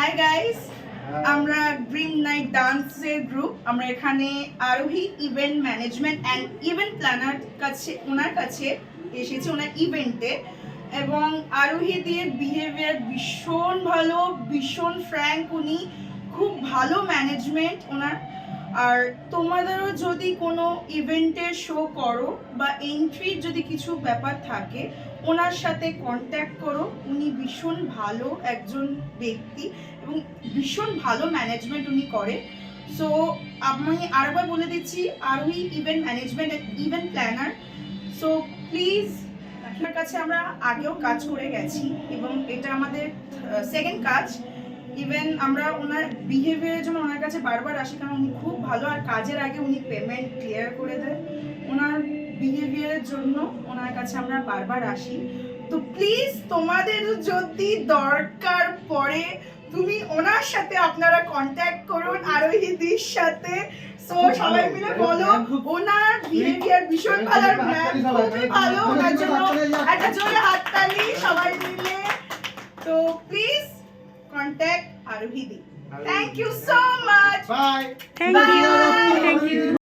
High guys, আমরা dream night ডান্সের group. আমরা এখানে Arohi event management and event planner ওনার কাছে এসেছি ওনার ইভেন্টে। এবং আরোহী দিয়ে বিহেভিয়ার ভীষণ ভালো, ভীষণ ফ্র্যাঙ্ক, উনি খুব ভালো ম্যানেজমেন্ট ওনার। আর তোমাদেরও যদি কোনো ইভেন্টের শো করো বা এন্ট্রির যদি কিছু ব্যাপার থাকে, ওনার সাথে কন্ট্যাক্ট করো। উনি ভীষণ ভালো একজন ব্যক্তি এবং ভীষণ ভালো ম্যানেজমেন্ট উনি করে। সো আমি আরেকবার বলে দিচ্ছি, Arohi event management event planner. So please, আপনার কাছে আমরা আগেও কাজ করে গেছি এবং এটা আমাদের সেকেন্ড কাজ। ইভেন আমরা ওনার বিহেভিয়ারের জন্য ওনার কাছে বারবার আসি, কারণ উনি খুব ভালো আর কাজের আগে উনি পেমেন্ট ক্লিয়ার করে দেয়। ওনার বিহেভিয়ারের জন্য ওনার কাছে আমরা বারবার আসি। তো প্লিজ, তোমাদের যদি দরকার পড়ে তুমি ওনার সাথে আপনারা কন্ট্যাক্ট করুন, আরোহীদির সাথে। সো সবাই মিলে বলো, ওনার বিহেভিয়ার ভীষণ ভালো, খুবই ভালো। ওনার জন্য একটা জোরে হাততালি সবাই মিলে। তো please contact Aruhidi. Thank you so much. Bye. Thank you.